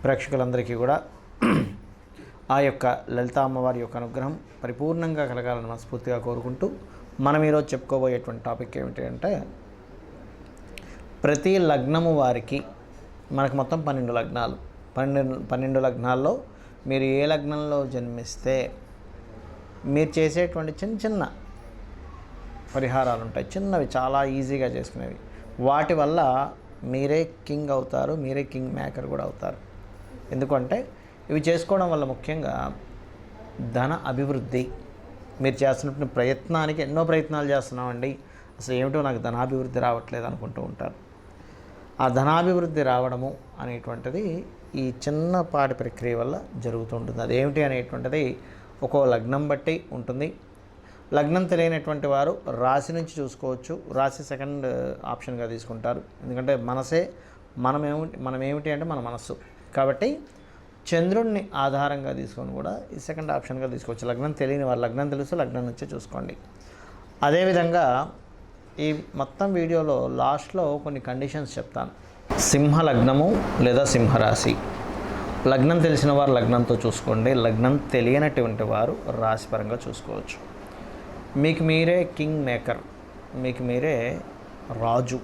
ప్రేక్షకులందరికీ కూడా ఆ యొక్క లలితా అమ్మవారి యొక్క అనుగ్రహం పరిపూర్ణంగా కలగాలని మనస్ఫూర్తిగా కోరుకుంటూ మనం ఈరోజు చెప్పుకోబోయేటువంటి టాపిక్ ఏమిటి అంటే, ప్రతి లగ్నము వారికి మనకు మొత్తం 12 లగ్నాలు, 12 లగ్నాల్లో మీరు ఏ లగ్నంలో జన్మిస్తే మీరు చేసేటువంటి చిన్న చిన్న పరిహారాలు ఉంటాయి, చిన్నవి చాలా ఈజీగా చేసుకునేవి. వాటి వల్ల మీరే కింగ్ అవుతారు, మీరే కింగ్ మేకర్ కూడా అవుతారు. ఎందుకంటే ఇవి చేసుకోవడం వల్ల ముఖ్యంగా ధన అభివృద్ధి, మీరు చేస్తున్నటువంటి ప్రయత్నానికి ఎన్నో ప్రయత్నాలు చేస్తున్నామండి, అసలు ఏమిటో నాకు ధనాభివృద్ధి రావట్లేదు అనుకుంటూ ఉంటారు. ఆ ధనాభివృద్ధి రావడము అనేటువంటిది ఈ చిన్నపాటి ప్రక్రియ వల్ల జరుగుతుంటుంది. అదేమిటి అనేటువంటిది ఒక్కో లగ్నం బట్టి ఉంటుంది. లగ్నం తెలియనటువంటి వారు రాశి నుంచి చూసుకోవచ్చు. రాశి సెకండ్ ఆప్షన్గా తీసుకుంటారు, ఎందుకంటే మనసే మనమేమిటి అంటే మన మనస్సు. కాబట్టి చంద్రుడిని ఆధారంగా తీసుకొని కూడా ఈ సెకండ్ ఆప్షన్గా తీసుకోవచ్చు. లగ్నం తెలియని వారు లగ్నం తెలుసు, లగ్నం నుంచే చూసుకోండి. అదేవిధంగా ఈ మొత్తం వీడియోలో లాస్ట్లో కొన్ని కండిషన్స్ చెప్తాను. సింహ లగ్నము లేదా సింహరాశి, లగ్నం తెలిసిన వారు లగ్నంతో చూసుకోండి, లగ్నం తెలియనటువంటి వారు రాశిపరంగా చూసుకోవచ్చు. మీకు మీరే కింగ్ మేకర్, మీకు మీరే రాజు.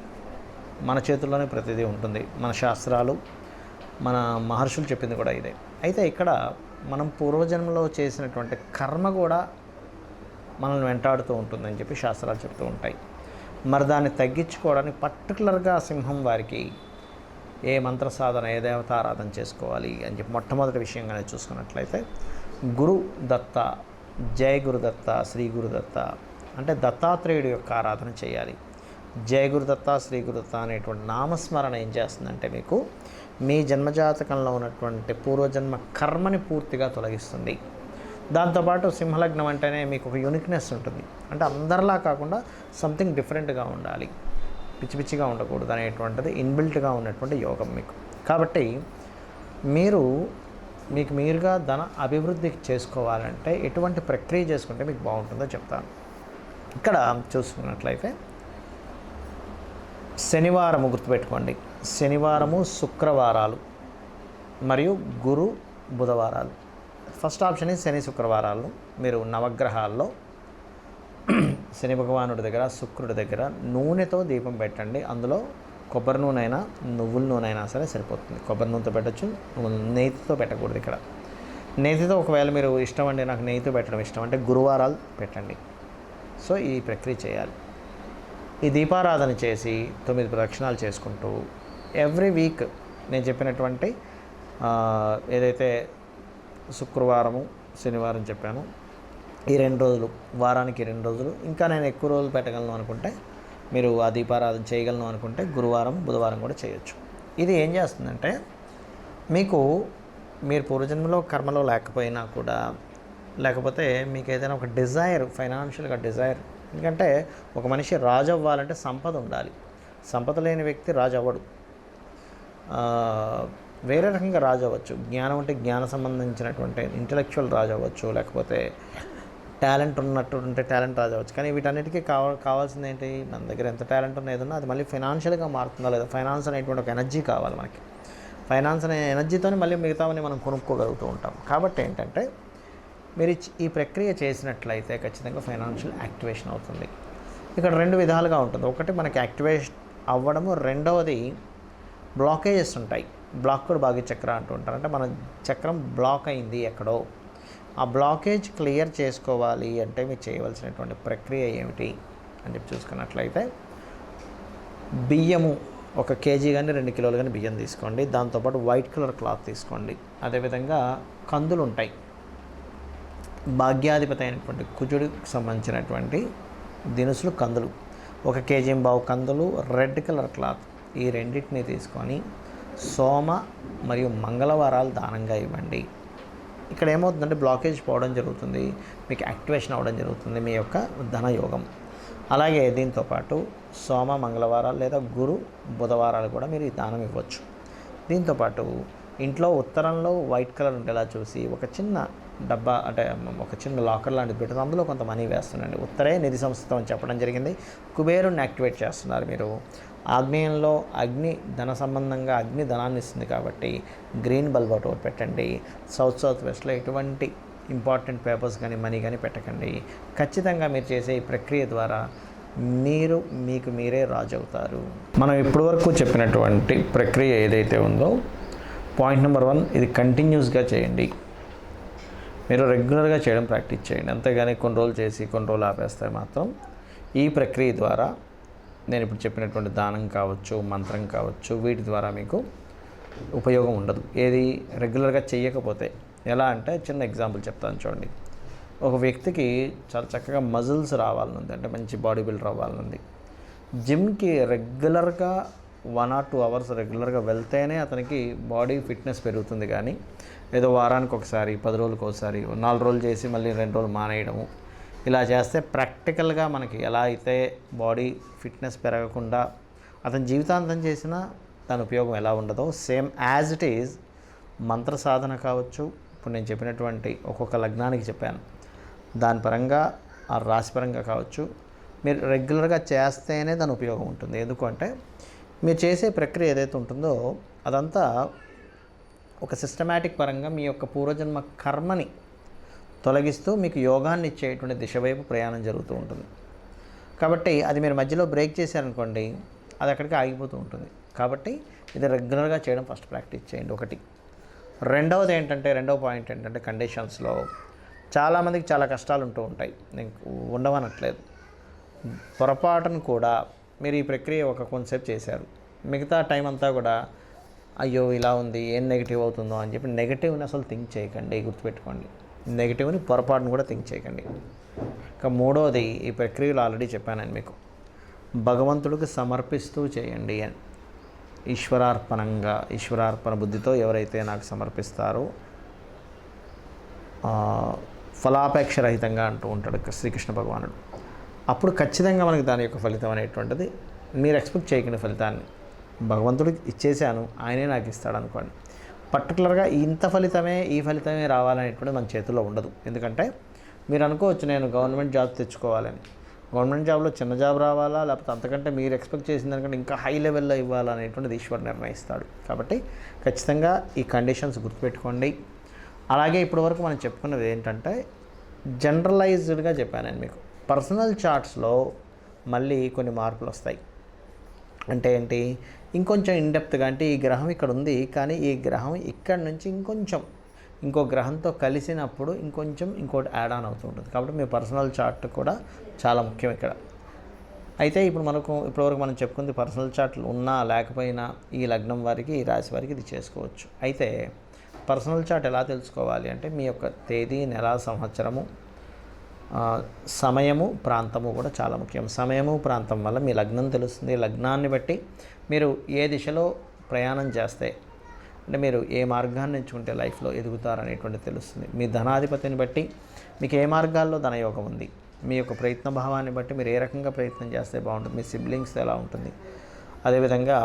మన చేతుల్లోనే ప్రతిదీ ఉంటుంది. మన శాస్త్రాలు, మన మహర్షులు చెప్పింది కూడా ఇదే. అయితే ఇక్కడ మనం పూర్వజన్మలో చేసినటువంటి కర్మ కూడా మనల్ని వెంటాడుతూ ఉంటుందని చెప్పి శాస్త్రాలు చెప్తూ ఉంటాయి. మరి దాన్ని తగ్గించుకోవడానికి పర్టికులర్గా సింహం వారికి ఏ మంత్ర సాధన, ఏ దేవతారాధన చేసుకోవాలి అని చెప్పి మొట్టమొదటి విషయంగానే చూసుకున్నట్లయితే, గురు దత్త, జయ గురుదత్త, శ్రీ గురుదత్త అంటే దత్తాత్రేయుడు యొక్క ఆరాధన చేయాలి. జయ గురుదత్త, శ్రీ గురుదత్త అనేటువంటి నామస్మరణ ఏం చేస్తుందంటే మీకు మీ జన్మజాతకంలో ఉన్నటువంటి పూర్వజన్మ కర్మని పూర్తిగా తొలగిస్తుంది. దాంతోపాటు సింహలగ్నం అంటేనే మీకు ఒక యూనిక్నెస్ ఉంటుంది. అంటే అందరిలా కాకుండా సంథింగ్ డిఫరెంట్గా ఉండాలి, పిచ్చి పిచ్చిగా ఉండకూడదు అనేటువంటిది ఇన్బిల్ట్గా ఉన్నటువంటి యోగం మీకు. కాబట్టి మీకు మీరుగా ధన అభివృద్ధి చేసుకోవాలంటే ఎటువంటి ప్రక్రియ చేసుకుంటే మీకు బాగుంటుందో చెప్తాను. ఇక్కడ చూసుకున్నట్లయితే శనివారము గుర్తుపెట్టుకోండి, శనివారము, శుక్రవారాలు మరియు గురు బుధవారాలు. ఫస్ట్ ఆప్షన్ ఈ శని శుక్రవారాలు మీరు నవగ్రహాల్లో శని భగవానుడి దగ్గర, శుక్రుడి దగ్గర నూనెతో దీపం పెట్టండి. అందులో కొబ్బరి నూనె అయినా నువ్వుల నూనె అయినా సరే సరిపోతుంది. కొబ్బరి నూనెతో పెట్టచ్చు, నెయ్యితో పెట్టకూడదు. ఇక్కడ నెయ్యితో ఒకవేళ మీరు ఇష్టం అండి నాకు నెయ్యితో పెట్టడం ఇష్టం అంటే గురువారాలు పెట్టండి. సో ఈ ప్రక్రియ చేయాలి. ఈ దీపారాధన చేసి 9 ప్రదక్షిణాలు చేసుకుంటూ ఎవ్రీ వీక్ నేను చెప్పినటువంటి ఏదైతే శుక్రవారము, శనివారం చెప్పాను, ఈ 2 రోజులు, వారానికి 2 రోజులు, ఇంకా నేను ఎక్కువ రోజులు పెట్టగలను అనుకుంటే మీరు ఆ దీపారాధన చేయగలను అనుకుంటే గురువారం, బుధవారం కూడా చేయొచ్చు. ఇది ఏం చేస్తుందంటే మీరు పూర్వజన్మలో కర్మలో లేకపోయినా కూడా, లేకపోతే మీకు ఏదైనా ఒక డిజైర్, ఫైనాన్షియల్గా డిజైర్, ఎందుకంటే ఒక మనిషి రాజు అవ్వాలంటే సంపద ఉండాలి. సంపద లేని వ్యక్తి రాజు అవ్వడు. వేరే రకంగా రాజు అవ్వచ్చు. జ్ఞానం అంటే జ్ఞాన సంబంధించినటువంటి ఇంటలెక్చువల్ రాజు అవ్వచ్చు, లేకపోతే టాలెంట్ ఉన్నట్టు టాలెంట్ రాజు అవ్వచ్చు. కానీ వీటన్నిటికీ కావాల్సింది ఏంటి? మన దగ్గర ఎంత టాలెంట్ ఉన్న ఏదన్నా అది మళ్ళీ ఫైనాన్షియల్గా మారుతుందా లేదా? ఫైనాన్స్ అనేటువంటి ఒక ఎనర్జీ కావాలి మనకి. ఫైనాన్స్ అనే ఎనర్జీతోనే మళ్ళీ మిగతావని మనం కొనుక్కోగలుగుతూ ఉంటాం. కాబట్టి ఏంటంటే మీరు ఈ ప్రక్రియ చేసినట్లయితే ఖచ్చితంగా ఫైనాన్షియల్ యాక్టివేషన్ అవుతుంది. ఇక్కడ 2 విధాలుగా ఉంటుంది. ఒకటి మనకి యాక్టివేషన్ అవ్వడము, రెండవది బ్లాకేజెస్ ఉంటాయి. బ్లాక్డ్ భాగ్య చక్ర అంటూ ఉంటారు. అంటే మన చక్రం బ్లాక్ అయింది ఎక్కడో, ఆ బ్లాకేజ్ క్లియర్ చేసుకోవాలి అంటే మీరు చేయవలసినటువంటి ప్రక్రియ ఏమిటి అని చెప్పి చూసుకున్నట్లయితే, బియ్యము 1 కేజీ కానీ 2 కిలోలు కానీ బియ్యం తీసుకోండి. దాంతోపాటు వైట్ కలర్ క్లాత్ తీసుకోండి. అదేవిధంగా కందులు ఉంటాయి, భాగ్యాధిపతి అయినటువంటి కుజుడికి సంబంధించినటువంటి దినుసులు కందులు, 1 కేజీ బావు కందులు, రెడ్ కలర్ క్లాత్, ఈ రెండింటిని తీసుకొని సోమ మరియు మంగళవారాలు దానంగా ఇవ్వండి. ఇక్కడ ఏమవుతుందంటే బ్లాకేజ్ పోవడం జరుగుతుంది, మీకు యాక్టివేషన్ అవ్వడం జరుగుతుంది మీ యొక్క ధనయోగం. అలాగే దీంతోపాటు సోమ, మంగళవారాలు లేదా గురు, బుధవారాలు కూడా మీరు ఈ దానం ఇవ్వచ్చు. దీంతోపాటు ఇంట్లో ఉత్తరంలో వైట్ కలర్ ఉండేలా చూసి ఒక చిన్న డబ్బా అంటే ఒక చిన్న లాకర్ లాంటిది పెట్టిన అందులో కొంత మనీ వేస్తుండండి. ఉత్తరే నిధి సంస్థ అని చెప్పడం జరిగింది. కుబేరుని యాక్టివేట్ చేస్తున్నారు మీరు. ఆగ్నేయంలో అగ్ని ధన సంబంధంగా అగ్ని ధనాన్ని ఇస్తుంది కాబట్టి గ్రీన్ బల్బ్ ఒకటి పెట్టండి. సౌత్ వెస్ట్లో ఎటువంటి ఇంపార్టెంట్ పేపర్స్ కానీ మనీ కానీ పెట్టకండి. ఖచ్చితంగా మీరు చేసే ఈ ప్రక్రియ ద్వారా మీకు మీరే రాజు అవుతారు. మనం ఇప్పటివరకు చెప్పినటువంటి ప్రక్రియ ఏదైతే ఉందో పాయింట్ నెంబర్ 1, ఇది కంటిన్యూస్గా చేయండి. మీరు రెగ్యులర్గా చేయడం ప్రాక్టీస్ చేయండి. అంతేగాని కొన్ని రోజులు చేసి కొన్ని రోజులు ఆపేస్తే మాత్రం ఈ ప్రక్రియ ద్వారా నేను ఇప్పుడు చెప్పినటువంటి దానం కావచ్చు, మంత్రం కావచ్చు, వీటి ద్వారా మీకు ఉపయోగం ఉండదు. ఏది రెగ్యులర్గా చేయకపోతే. ఎలా అంటే చిన్న ఎగ్జాంపుల్ చెప్తాను చూడండి. ఒక వ్యక్తికి చాలా చక్కగా మజిల్స్ రావాలనుంది, అంటే మంచి బాడీ బిల్డర్ అవ్వాలనుంది. జిమ్కి రెగ్యులర్గా 1 or 2 hours రెగ్యులర్గా వెళ్తేనే అతనికి బాడీ ఫిట్నెస్ పెరుగుతుంది. కానీ ఏదో వారానికి ఒకసారి, 10 రోజులకు ఒకసారి, 4 రోజులు చేసి మళ్ళీ 2 రోజులు మానేయడము, ఇలా చేస్తే ప్రాక్టికల్గా మనకి ఎలా అయితే బాడీ ఫిట్నెస్ పెరగకుండా అతని జీవితాంతం చేసినా దాని ఉపయోగం ఎలా ఉండదో, సేమ్ యాజ్ ఇట్ ఈజ్ మంత్ర సాధన కావచ్చు. ఇప్పుడు నేను చెప్పినటువంటి ఒక్కొక్క లగ్నానికి చెప్పాను, దాని పరంగా ఆ రాశి పరంగా కావచ్చు, మీరు రెగ్యులర్గా చేస్తేనే దాని ఉపయోగం ఉంటుంది. ఎందుకంటే మీరు చేసే ప్రక్రియ ఏదైతే ఉంటుందో అదంతా ఒక సిస్టమేటిక్ పరంగా మీ యొక్క పూర్వజన్మ కర్మని తొలగిస్తూ మీకు యోగాన్ని ఇచ్చేటువంటి దిశ వైపు ప్రయాణం జరుగుతూ ఉంటుంది. కాబట్టి అది మీరు మధ్యలో బ్రేక్ చేశారనుకోండి, అది అక్కడికి ఆగిపోతూ ఉంటుంది. కాబట్టి ఇది రెగ్యులర్గా చేయడం ఫస్ట్ ప్రాక్టీస్ చేయండి. ఒకటి. రెండవ పాయింట్ ఏంటంటే కండిషన్స్లో చాలామందికి చాలా కష్టాలు ఉంటూ ఉంటాయి. నేను ఉండవనట్లేదు. పొరపాటును కూడా మీరు ఈ ప్రక్రియ కొంతసేపు చేశారు, మిగతా టైం అంతా కూడా అయ్యో ఇలా ఉంది, ఏం నెగిటివ్ అవుతుందో అని చెప్పి నెగిటివ్ని అసలు థింక్ చేయకండి. గుర్తుపెట్టుకోండి, నెగిటివ్ని పొరపాటును కూడా థింక్ చేయకండి. ఇంకా మూడోది, ఈ ప్రక్రియలో ఆల్రెడీ చెప్పాను మీకు, భగవంతుడికి సమర్పిస్తూ చేయండి అని. ఈశ్వరార్పణ బుద్ధితో ఎవరైతే నాకు సమర్పిస్తారో ఫలాపేక్ష రహితంగా అంటూ ఉంటాడు శ్రీకృష్ణ భగవానుడు. అప్పుడు ఖచ్చితంగా మనకి దాని యొక్క ఫలితం అనేటువంటిది మీరు ఎక్స్పెక్ట్ చేయకుండా ఫలితాన్ని భగవంతుడికి ఇచ్చేసాను, ఆయనే నాకు ఇస్తాడు అనుకోండి. పర్టికులర్గా ఈ ఫలితమే రావాలనేటువంటిది మన చేతుల్లో ఉండదు. ఎందుకంటే మీరు అనుకోవచ్చు నేను గవర్నమెంట్ జాబ్ తెచ్చుకోవాలని. గవర్నమెంట్ జాబ్లో చిన్న జాబ్ రావాలా, లేకపోతే అంతకంటే మీరు ఎక్స్పెక్ట్ చేసిన దానికంటే ఇంకా హై లెవెల్లో ఇవ్వాలనేటువంటిది ఈశ్వరు నిర్ణయిస్తాడు. కాబట్టి ఖచ్చితంగా ఈ కండిషన్స్ గుర్తుపెట్టుకోండి. అలాగే ఇప్పటివరకు మనం చెప్పుకున్నది ఏంటంటే జనరలైజ్డ్గా చెప్పాను నేను మీకు. పర్సనల్ చార్ట్స్లో మళ్ళీ కొన్ని మార్పులు వస్తాయి. అంటే ఏంటి, ఇంకొంచెం ఇన్డెప్త్గా, అంటే ఈ గ్రహం ఇక్కడ ఉంది కానీ ఈ గ్రహం ఇక్కడ నుంచి ఇంకో గ్రహంతో కలిసినప్పుడు ఇంకోటి యాడ్ ఆన్ అవుతూ ఉంటుంది. కాబట్టి మీ పర్సనల్ చార్ట్ కూడా చాలా ముఖ్యం ఇక్కడ. అయితే ఇప్పటివరకు మనం చెప్పుకుంది పర్సనల్ చార్ట్లు ఉన్నా లేకపోయినా ఈ లగ్నం వారికి, ఈ రాశి వారికి ఇది చేసుకోవచ్చు. అయితే పర్సనల్ చార్ట్ ఎలా తెలుసుకోవాలి అంటే మీ యొక్క తేదీ, నెల, సంవత్సరము, సమయము, ప్రాంతము కూడా చాలా ముఖ్యం. సమయము, ప్రాంతం వల్ల మీ లగ్నం తెలుస్తుంది. లగ్నాన్ని బట్టి మీరు ఏ దిశలో ప్రయాణం చేస్తే, అంటే మీరు ఏ మార్గాన్ని ఎంచుకుంటే లైఫ్లో ఎదుగుతారనేటువంటిది తెలుస్తుంది. మీ ధనాధిపతిని బట్టి మీకు ఏ మార్గాల్లో ధనయోగం ఉంది, మీ యొక్క ప్రయత్న భావాన్ని బట్టి మీరు ఏ రకంగా ప్రయత్నం చేస్తే బాగుంటుంది, మీ సిబ్లింగ్స్ ఎలా ఉంటుంది, అదేవిధంగా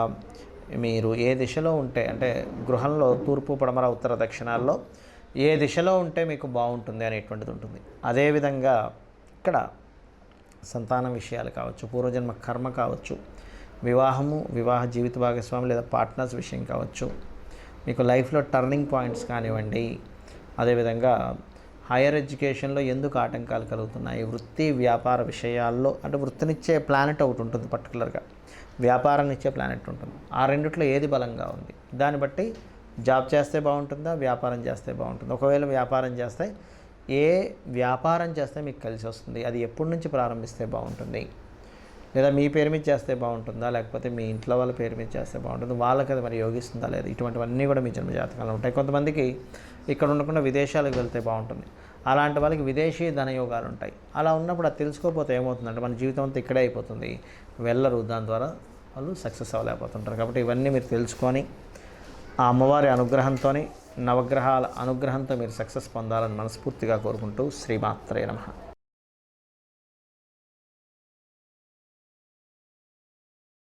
మీరు ఏ దిశలో ఉంటే, అంటే గృహంలో తూర్పు, పడమర, ఉత్తర, దక్షిణాల్లో ఏ దిశలో ఉంటే మీకు బాగుంటుంది అనేటువంటిది ఉంటుంది. అదేవిధంగా ఇక్కడ సంతానం విషయాలు కావచ్చు, పూర్వజన్మ కర్మ కావచ్చు, వివాహ జీవిత భాగస్వామి లేదా పార్ట్నర్స్ విషయం కావచ్చు, మీకు లైఫ్లో టర్నింగ్ పాయింట్స్ కానివ్వండి, అదేవిధంగా హైయర్ ఎడ్యుకేషన్లో ఎందుకు ఆటంకాలు కలుగుతున్నాయి, వృత్తి వ్యాపార విషయాల్లో, అంటే వృత్తినిచ్చే ప్లానెట్ ఒకటి ఉంటుంది, పర్టికులర్గా వ్యాపారాన్ని ఇచ్చే ప్లానెట్ ఉంటుంది. ఆ రెండిట్లో ఏది బలంగా ఉంది, దాన్ని బట్టి జాబ్ చేస్తే బాగుంటుందా, వ్యాపారం చేస్తే బాగుంటుందా. ఒకవేళ వ్యాపారం చేస్తే మీకు కలిసి వస్తుంది, అది ఎప్పటి నుంచి ప్రారంభిస్తే బాగుంటుంది, లేదా మీ పేరు మీద చేస్తే బాగుంటుందా, లేకపోతే మీ ఇంట్లో వాళ్ళ పేరు మీద చేస్తే బాగుంటుంది, వాళ్ళకి అది మరి యోగిస్తుందా లేదా, ఇటువంటివన్నీ కూడా మీ జన్మజాతకాలు ఉంటాయి. కొంతమందికి ఇక్కడ ఉండకుండా విదేశాలకు వెళ్తే బాగుంటుంది, అలాంటి వాళ్ళకి విదేశీ ధనయోగాలు ఉంటాయి. అలా ఉన్నప్పుడు అది తెలుసుకోకపోతే ఏమవుతుందంటే మన జీవితం అంతా ఇక్కడే అయిపోతుంది, వెళ్ళరు, దాని ద్వారా వాళ్ళు సక్సెస్ అవ్వలేకపోతుంటారు. కాబట్టి ఇవన్నీ మీరు తెలుసుకొని ఆ అమ్మవారి అనుగ్రహంతో, నవగ్రహాల అనుగ్రహంతో మీరు సక్సెస్ పొందాలని మనస్ఫూర్తిగా కోరుకుంటూ శ్రీమాత్రే నమః.